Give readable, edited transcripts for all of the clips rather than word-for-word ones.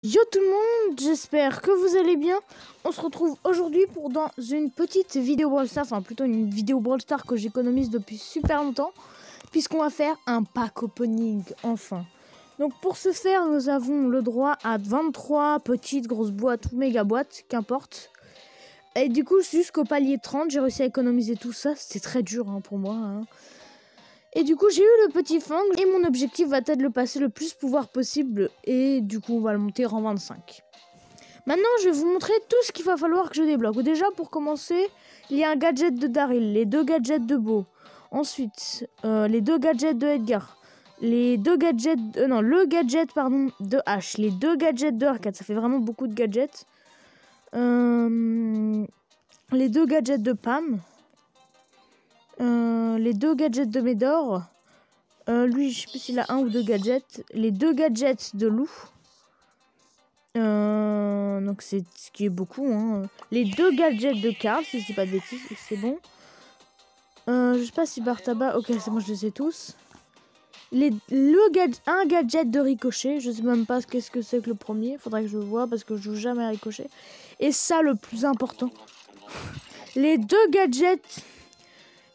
Yo tout le monde, j'espère que vous allez bien. On se retrouve aujourd'hui pour dans une petite vidéo Brawl Stars, enfin plutôt une vidéo Brawl Stars que j'économise depuis super longtemps, puisqu'on va faire un pack opening enfin. Donc pour ce faire, nous avons le droit à 23 petites grosses boîtes ou méga boîtes, qu'importe. Et du coup, jusqu'au palier 30, j'ai réussi à économiser tout ça. C'était très dur pour moi. Et du coup, j'ai eu le petit Fang et mon objectif va être de le passer le plus pouvoir possible. Et du coup, on va le monter rang 25. Maintenant, je vais vous montrer tout ce qu'il va falloir que je débloque. Déjà, pour commencer, il y a un gadget de Daryl, les 2 gadgets de Bo. Ensuite, les 2 gadgets de Edgar. Les 2 gadgets... le gadget, pardon, de H. Les 2 gadgets de Arcade. Ça fait vraiment beaucoup de gadgets. Les 2 gadgets de Pam. Les 2 gadgets de Médor. Lui, je sais plus s'il a 1 ou 2 gadgets. Les 2 gadgets de Lou. Donc c'est ce qui est beaucoup. Les 2 gadgets de Carl, si je dis pas de bêtises, c'est bon. Je sais pas si Bartaba. Ok, c'est bon, je les ai tous. Un gadget de Ricochet. Je sais même pas qu'est-ce que c'est que le premier. Faudrait que je vois parce que je joue jamais à Ricochet. Et ça, le plus important. Les 2 gadgets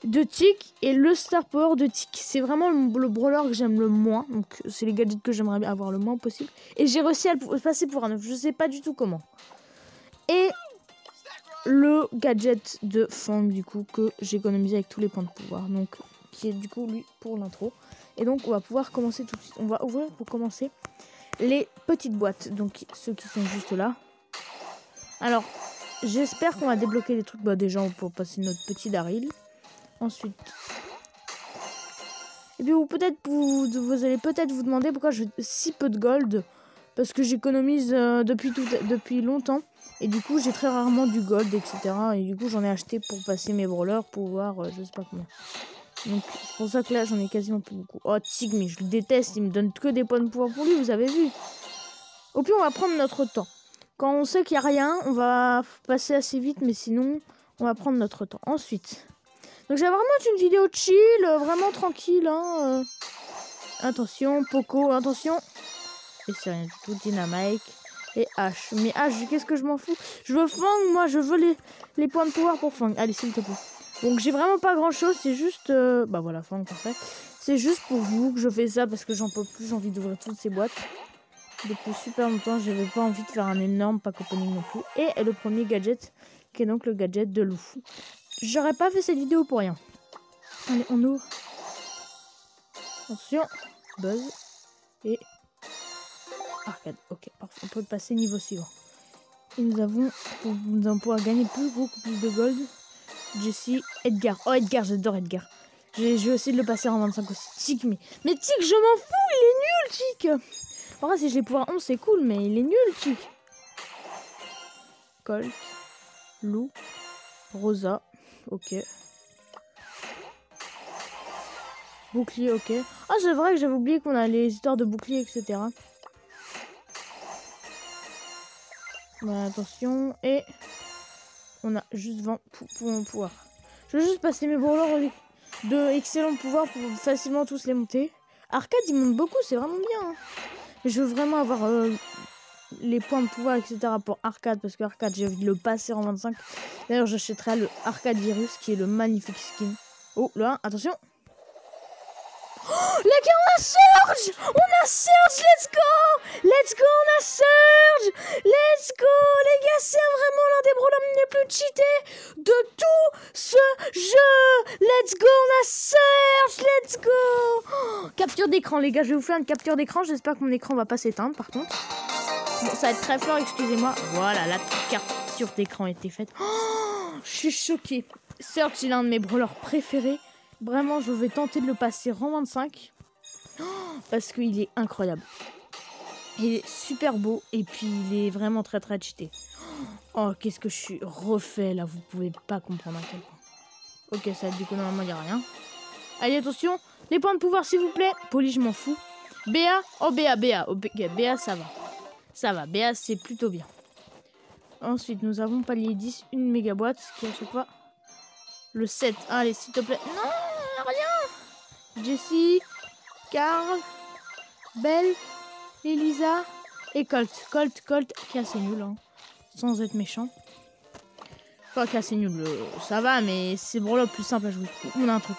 de Tick et le Star Power de Tick. C'est vraiment le brawler que j'aime le moins. Donc c'est les gadgets que j'aimerais avoir le moins possible. Et j'ai réussi à le passer pour un 9. Je sais pas du tout comment. Et le gadget de Fang du coup que j'ai économisé avec tous les points de pouvoir. Donc qui est du coup lui pour l'intro. Et donc on va pouvoir commencer tout de suite. On va ouvrir pour commencer les petites boîtes. Donc ceux qui sont juste là. Alors j'espère qu'on va débloquer des trucs. Bah déjà on peut passer notre petit Daryl. Ensuite, et puis vous allez peut-être vous demander pourquoi j'ai si peu de gold. Parce que j'économise depuis longtemps. Et du coup, j'ai très rarement du gold, etc. Et du coup, j'en ai acheté pour passer mes brawlers pour voir je sais pas combien. Donc, c'est pour ça que là, j'en ai quasiment plus beaucoup. Oh, Tig, mais je le déteste. Il me donne que des points de pouvoir pour lui, vous avez vu. Au pire, on va prendre notre temps. Quand on sait qu'il n'y a rien, on va passer assez vite. Mais sinon, on va prendre notre temps. Ensuite... Donc ça va vraiment être une vidéo chill, vraiment tranquille. Attention, Poco, attention. Et c'est rien du tout, Dynamite et H. Mais H, qu'est-ce que je m'en fous? Je veux Fang, moi, je veux les points de pouvoir pour Fang. Allez, s'il te plaît. Donc j'ai vraiment pas grand-chose, c'est juste... Bah voilà, Fang, parfait. C'est juste pour vous que je fais ça parce que j'en peux plus, j'ai envie d'ouvrir toutes ces boîtes. Depuis super longtemps, j'avais pas envie de faire un énorme pack opening non plus. Et le premier gadget, qui est donc le gadget de Lou. J'aurais pas fait cette vidéo pour rien. Allez, on ouvre. Attention. Buzz. Et... Arcade. Ok, parfait. On peut passer niveau suivant. Et nous allons pouvoir gagner beaucoup plus de gold. Jessie. Edgar. Oh, Edgar, j'adore Edgar. Je vais essayer de le passer en 25 aussi. Tic, mais Tic, je m'en fous. Il est nul, Tic. En vrai, si je l'ai pouvoir 11, c'est cool, mais il est nul, Tic. Colt. Lou. Rosa. Ok. Bouclier, ok. Ah, c'est vrai que j'avais oublié qu'on a les histoires de bouclier, etc. Voilà, attention. Et on a juste 20 pour mon pouvoir. Je veux juste passer mes brawlers de excellents pouvoirs pour facilement tous les monter. Arcade, il monte beaucoup, c'est vraiment bien. Mais je veux vraiment avoir les points de pouvoir, etc. pour Arcade. Parce que Arcade, j'ai envie de le passer en 25. D'ailleurs, j'achèterai le Arcade Virus, qui est le magnifique skin. Oh, là, attention. Oh, les gars, on a Surge! On a Surge, let's go! Let's go, on a Surge! Let's go, les gars, c'est vraiment l'un des brawlers les plus cheatés de tout ce jeu! Let's go, on a Surge! Let's go! Oh, capture d'écran, les gars, je vais vous faire une capture d'écran. J'espère que mon écran va pas s'éteindre, par contre. Bon, ça va être très fort, excusez-moi. Voilà, la capture d'écran était faite. Oh, je suis choquée. Surge, c'est l'un de mes brawlers préférés. Vraiment, je vais tenter de le passer rang 25. Oh, parce qu'il est incroyable. Il est super beau. Et puis, il est vraiment très très cheaté. Oh, qu'est-ce que je suis refait là. Vous pouvez pas comprendre à quel point. Ok, ça du coup, normalement, il n'y a rien. Allez, attention. Les points de pouvoir, s'il vous plaît. Poli, je m'en fous. BA. Oh, BA. Oh, BA, ça va. Ça va. BA, c'est plutôt bien. Ensuite, nous avons palier 10. Une méga boîte. Ce qui est à chaque fois le 7. Allez, s'il te plaît. Non, rien. Jessie, Carl, Belle, Elisa, Et Colt qui est assez nul, hein, sans être méchant. Enfin, qui est assez nul, ça va, mais c'est le plus simple à jouer. On a un truc.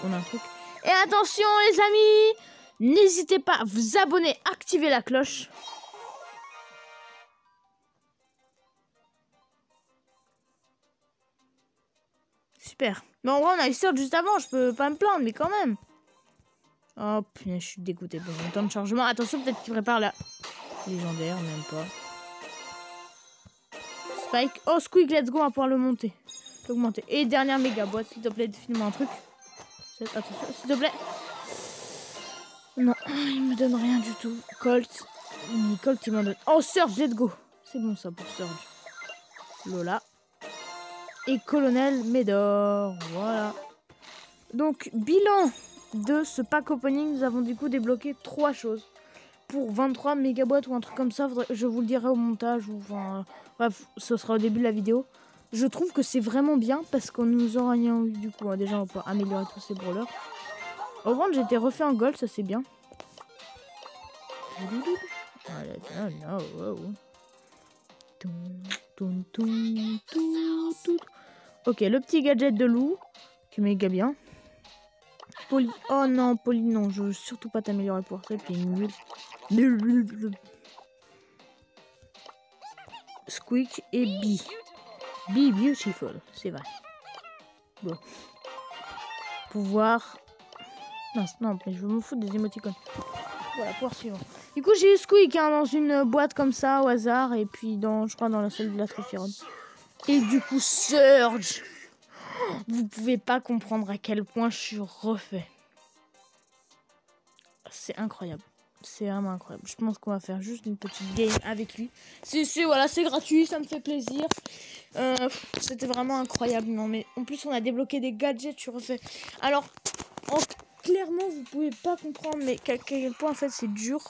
Et attention les amis, n'hésitez pas à vous abonner, activer la cloche. Super. Mais en vrai, on a eu Surge juste avant, je peux pas me plaindre, mais quand même. Oh putain, je suis dégoûté. Bon, temps de chargement. Attention, peut-être qu'il prépare la légendaire, même pas. Spike. Oh, Squeak, let's go, on va pouvoir le monter. L'augmenter. Et dernière méga boîte, s'il te plaît, filme-moi un truc. Attention, s'il te plaît. Non, il me donne rien du tout. Colt. Colt, il m'en donne. Oh, Surge, let's go. C'est bon ça pour Surge. Lola. Et Colonel Médor. Voilà. Donc, bilan de ce pack opening, nous avons du coup débloqué 3 choses. Pour 23 mégaboîtes ou un truc comme ça, je vous le dirai au montage. Ou, enfin, bref, ce sera au début de la vidéo. Je trouve que c'est vraiment bien parce qu'on nous aura eu du coup. Hein, déjà, on peut améliorer tous ces brawlers. Au moins, j'ai été refait en gold, ça c'est bien. Ok, le petit gadget de loup, qui est méga bien. Poly. Oh non, Poly, non, je veux surtout pas t'améliorer pour ça, puis nul. Squeak et Bee. Be beautiful, c'est vrai. Bon. Pouvoir. Non, mais je me fous des émoticônes. Voilà, pouvoir suivant. Du coup, j'ai eu Squeak hein, dans une boîte comme ça, au hasard, et puis je crois dans la salle de la Trophyron. Et du coup, Surge. Vous pouvez pas comprendre à quel point je suis refait. C'est incroyable. C'est vraiment incroyable. Je pense qu'on va faire juste une petite game avec lui. Voilà, c'est gratuit, ça me fait plaisir. C'était vraiment incroyable. Non, mais en plus, on a débloqué des gadgets, je refais. Alors, clairement, vous pouvez pas comprendre, mais à quel point, en fait, c'est dur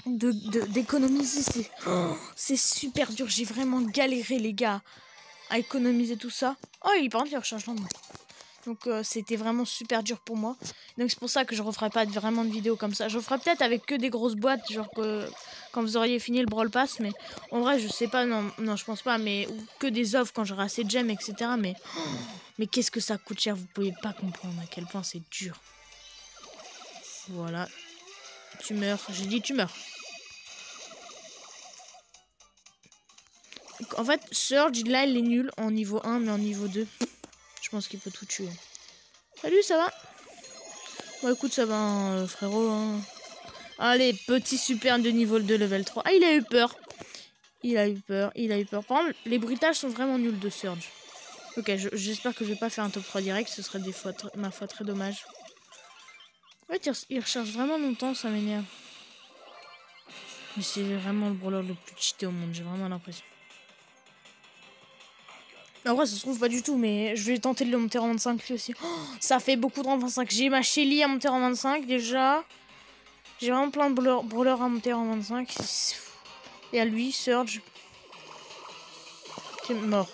d'économiser. C'est super dur. J'ai vraiment galéré, les gars, à économiser tout ça. Oh, par contre, il recharge lentement. Donc c'était vraiment super dur pour moi. Donc c'est pour ça que je referai pas vraiment de vidéos comme ça. Je ferai peut-être avec que des grosses boîtes, genre que quand vous auriez fini le Brawl Pass. Mais en vrai, je sais pas, non je pense pas. Mais ou que des offres quand j'aurai assez de gemmes, etc. Mais qu'est-ce que ça coûte cher, vous pouvez pas comprendre à quel point c'est dur. Voilà. Tu meurs, j'ai dit tu meurs. En fait, Surge, là, il est nul en niveau 1, mais en niveau 2, je pense qu'il peut tout tuer. Salut, ça va? Bon, écoute, ça va, frérot. Hein. Allez, petit super de niveau 2, level 3. Ah, il a eu peur. Il a eu peur. Par exemple, les bruitages sont vraiment nuls de Surge. Ok, j'espère que je vais pas faire un top 3 direct. Ce serait ma foi très dommage. En fait, il recharge vraiment longtemps, ça m'énerve. Mais c'est vraiment le brawler le plus cheaté au monde, j'ai vraiment l'impression. En vrai, ça se trouve pas du tout, mais je vais tenter de le monter en 25 lui aussi. Oh, ça fait beaucoup de rang 25. J'ai ma Shelly à monter en 25 déjà. J'ai vraiment plein de brawlers à monter en 25. Et à lui, Surge. T'es mort.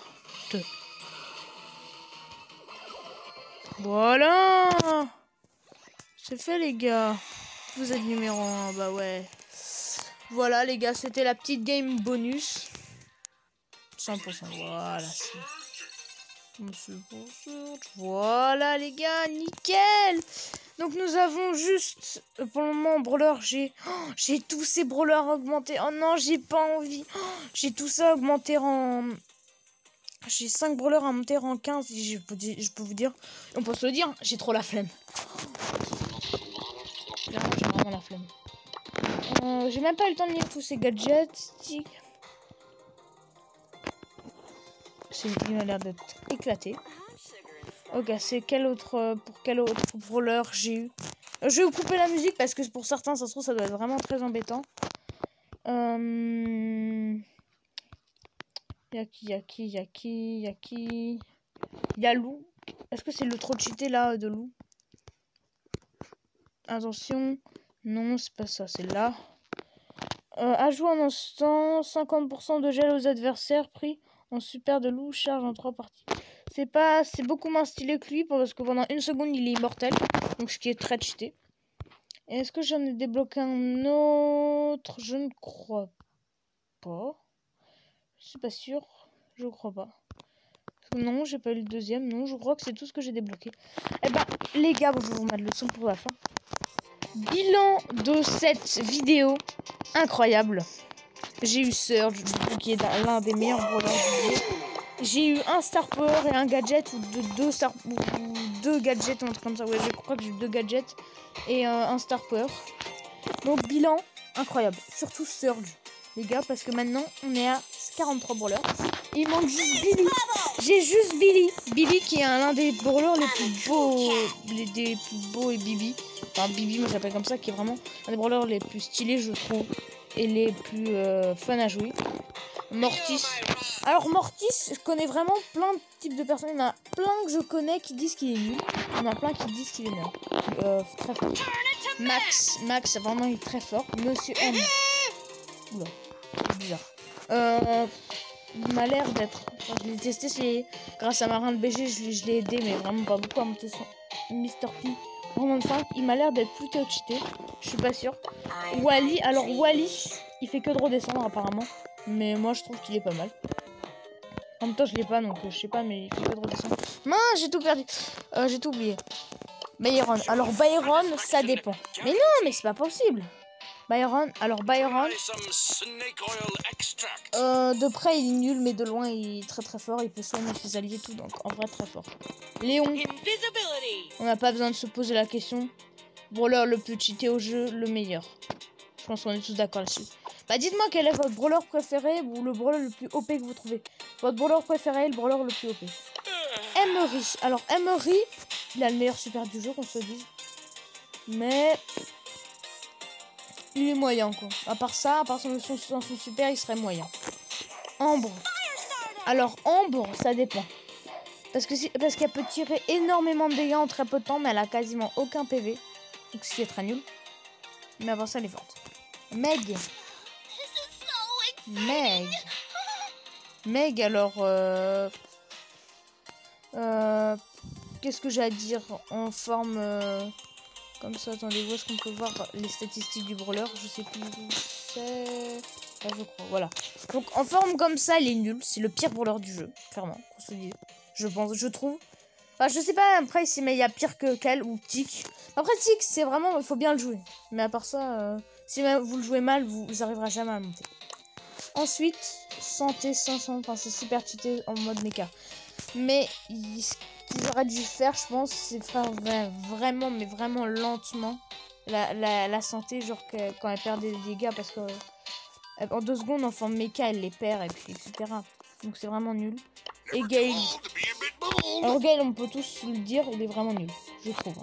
Voilà. C'est fait, les gars. Vous êtes numéro 1, bah ouais. Voilà, les gars, c'était la petite game bonus. 100%, voilà. Voilà, les gars, nickel. Donc, nous avons juste, pour le moment, brawler, j'ai tous ces brawlers augmentés. Oh non, j'ai pas envie. J'ai tout ça augmenté en... J'ai 5 brawlers à monter en 15. Et je peux vous dire, on peut se le dire, j'ai trop la flemme. Clairement, j'ai vraiment la flemme. J'ai même pas eu le temps de lire tous ces gadgets. Il a l'air d'être éclaté. Ok, c'est pour quel autre brawler j'ai eu. Je vais vous couper la musique parce que pour certains, ça se trouve, ça doit être vraiment très embêtant. Y'a qui? Y'a Lou. Est-ce que c'est le trop cheaté là de Lou? Attention. Non, c'est pas ça, c'est là. Ajout en instant, 50% de gel aux adversaires pris en super de Lou, charge en 3 parties. C'est beaucoup moins stylé que lui parce que pendant 1 seconde il est immortel, donc ce qui est très cheaté. Est-ce que j'en ai débloqué un autre? Je ne crois pas. Je suis pas sûre. Je crois pas. Non, j'ai pas eu le deuxième. Non, je crois que c'est tout ce que j'ai débloqué. Eh ben, les gars, je vais vous mettre le son pour la fin. Bilan de cette vidéo. Incroyable. J'ai eu Surge, qui est l'un des meilleurs brawlers du jeu. J'ai eu un Star Power et un gadget, ou deux gadgets, un truc comme ça. Ouais, je crois que j'ai eu 2 gadgets et un Star Power. Donc, bilan incroyable. Surtout Surge, les gars, parce que maintenant, on est à 43 brawlers. Il manque juste Billy. J'ai juste Billy. Billy qui est l'un des brawlers les plus beaux. Des plus beaux et Bibi. Enfin, Bibi, moi j'appelle comme ça, qui est vraiment un des brawlers les plus stylés, je trouve. Et les plus fun à jouer. Mortis. Alors Mortis, je connais vraiment plein de types de personnes. Il y en a plein que je connais qui disent qu'il est nul. Il y en a plein qui disent qu'il est nul. Très fort. Max, vraiment il est très fort. Monsieur M. Oula, c'est bizarre. Il m'a l'air d'être... Enfin, je l'ai testé, grâce à Marin de BG, je l'ai aidé, mais vraiment pas beaucoup à monter son Mr. P. Vraiment 5, il m'a l'air d'être plutôt cheaté. Je suis pas sûre. Wally, alors Wally, il fait que de redescendre apparemment. Mais moi je trouve qu'il est pas mal. En même temps je l'ai pas donc je sais pas, mais il fait que de redescendre. Mince, j'ai tout perdu. J'ai tout oublié. Byron, alors Byron ça dépend. Mais non, mais c'est pas possible. Byron, de près il est nul, mais de loin il est très très fort. Il peut soigner ses alliés et tout, donc en vrai très fort. Léon, on n'a pas besoin de se poser la question. Brawler le plus cheaté au jeu, le meilleur. Je pense qu'on est tous d'accord là-dessus. Bah dites-moi quel est votre brawler préféré ou le brawler le plus OP que vous trouvez. Votre brawler préféré, le brawler le plus OP. Emery. Alors Emery, il a le meilleur super du jeu, qu'on se dise. Mais il est moyen quoi. À part ça, à part son super, il serait moyen. Ambre. Alors Ambre, ça dépend. Parce qu'elle peut tirer énormément de dégâts en très peu de temps, mais elle a quasiment aucun PV. Donc ce qui est très nul. Mais avant ça, elle est forte. Meg, alors... qu'est-ce que j'ai à dire en forme... comme ça, attendez, où est-ce qu'on peut voir les statistiques du brawler? Je sais plus où c'est... Ah, je crois, voilà. Donc en forme comme ça, il est nul. C'est le pire brawler du jeu, clairement. Qu'on se dise. Je pense, je trouve. Enfin, je sais pas après si mais il y a pire que Cal ou Tic. Après Tic, c'est vraiment, il faut bien le jouer. Mais à part ça, si vous le jouez mal, vous arriverez jamais à monter. Ensuite, santé 500, enfin c'est super cheaté en mode mecha. Mais ce qu'ils auraient dû faire, je pense, c'est faire vraiment, mais vraiment lentement la santé, genre quand elle perd des dégâts, parce que en 2 secondes en forme mecha, elle les perd, et puis etc. Donc c'est vraiment nul. Et Gale. Alors Gale, on peut tous le dire, il est vraiment nul, je trouve.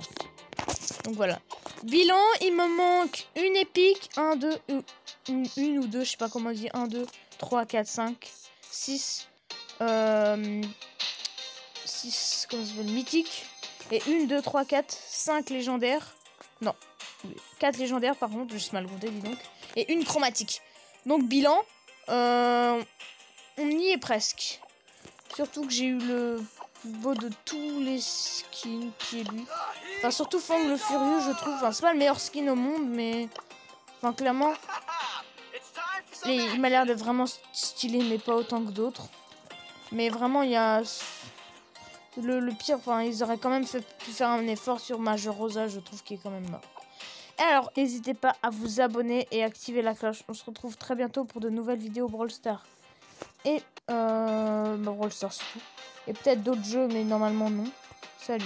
Donc voilà. Bilan, il me manque une épique, 1, 2, une ou deux, je sais pas comment on dit, 1, 2, 3, 4, 5, 6, 6, comment ça s'appelle, mythique. Et 1, 2, 3, 4, 5 légendaires. Non, 4 légendaires par contre, j'ai mal compté, dis donc. Et une chromatique. Donc bilan, on y est presque. Surtout que j'ai eu le beau de tous les skins qui est lui. Enfin, surtout Fang le Furieux, je trouve. Enfin, c'est pas le meilleur skin au monde, mais... Enfin, clairement... il m'a l'air d'être vraiment stylé, mais pas autant que d'autres. Mais vraiment, il y a... Le pire, enfin, ils auraient quand même pu faire un effort sur Major Rosa, je trouve, qui est quand même mort. Et alors, n'hésitez pas à vous abonner et activer la cloche. On se retrouve très bientôt pour de nouvelles vidéos Brawl Stars. Et Brawl Stars surtout. Et peut-être d'autres jeux, mais normalement non. Salut.